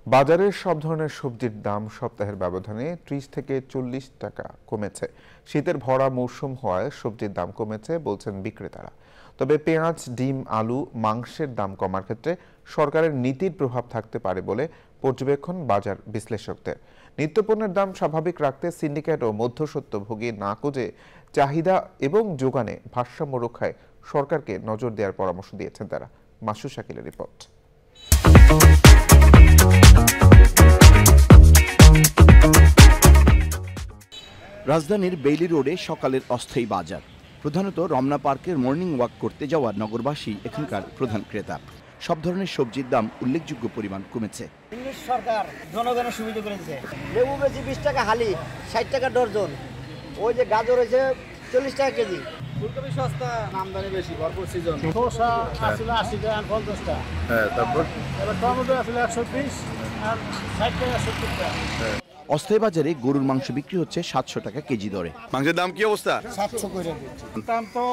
বাজারের সব ধরনের সবজির দাম সপ্তাহের ব্যবধানে ৩০ থেকে ৪০ টাকা কমেছে। শীতের ভরা মৌসুম হওয়ায় সবজির দাম কমেছে বলছেন বিক্রেতারা। তবে পেঁয়াজ, ডিম, আলু, মাংসের দাম কমার ক্ষেত্রে সরকারের নীতির প্রভাব থাকতে পারে বলে পর্যবেক্ষণ বাজার বিশ্লেষকদের। নিত্যপণ্যের দাম স্বাভাবিক রাখতে সিন্ডিকেট ও মধ্যস্বত্বভোগী নাকোজে চাহিদা এবং যোগানে ভারসাম্য রক্ষায় সরকারকে নজর দেওয়ার পরামর্শ দিয়েছেন তারা। মাসুদ শাকিলের রিপোর্ট। রাজধানীর বেইলি রোডে সকালের অস্থায়ী বাজার, প্রধানত রমনা পার্কের মর্নিং ওয়াক করতে যাওয়া নগরবাসী এখানকার প্রধান ক্রেতা। সব ধরনের সবজির দাম উল্লেখযোগ্য পরিমাণ কমেছে। সরকার জনগণের সুবিধা করেছে। লেবু বেশি 20 টাকা হালি, 60 টাকা ডর্জন। ওই যে গাজর হয়েছে 40 টাকা কেজি। ফুলকপি সস্তা, আমদানি বেশি, ভরপুর সিজন। শসা আসছিল 80 টাকা, 50 টাকা। তারপর এবার টমেটো আসলে 120 আর 60 টাকা, 70 টাকা। অস্থায়ী বাজারে গরুর মাংস বিক্রি হচ্ছে 700 টাকা কেজি দরে। মাংসের দাম কি অবস্থা? 700 করে দিচ্ছি। দাম তো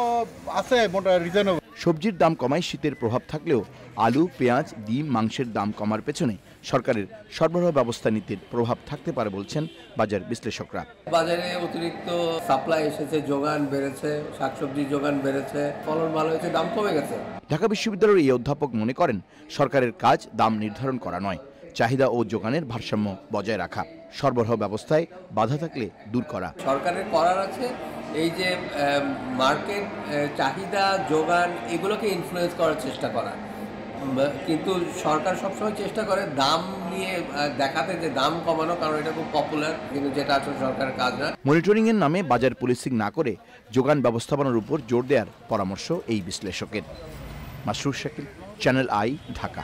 আছে মোটামুটি রিজনেবল। সবজির দাম কমায় শীতের প্রভাব থাকলেও আলু, পেঁয়াজ, ডিম, মাংসের দাম কমার পেছনে সরকারের সরবরাহ ব্যবস্থা নীতির প্রভাব থাকতে পারে বলছেন বাজার বিশ্লেষকরা। বাজারে অতিরিক্ত সাপ্লাই এসেছে, যোগান বেড়েছে, শাকসবজির যোগান বেড়েছে, ফলন ভালো হয়েছে, দাম কমে গেছে। ঢাকা বিশ্ববিদ্যালয়ের এই অধ্যাপক মনে করেন, সরকারের কাজ দাম নির্ধারণ করা নয়, চাহিদা ও যোগানের ভারসাম্য বজায় রাখা, সরবরাহ ব্যবস্থায় বাধা থাকলে দূর করা। সরকারের করার আছে এই যে মার্কেট চাহিদা, যোগান এগুলোকে ইনফ্লুয়েন্স করার চেষ্টা করা, কিন্তু সরকার সবসময় চেষ্টা করে দাম নিয়ে দেখাতে যে দাম কমানো, কারণ এটা খুব পপুলার, কিন্তু যেটা আসলে সরকারের কাজ না। মনিটরিং এর নামে বাজার পুলিশিং না করে যোগান ব্যবস্থাপনার উপর জোর দেওয়ার পরামর্শ এই বিশ্লেষকের। Masrur Shakil, Channel I, Dhaka.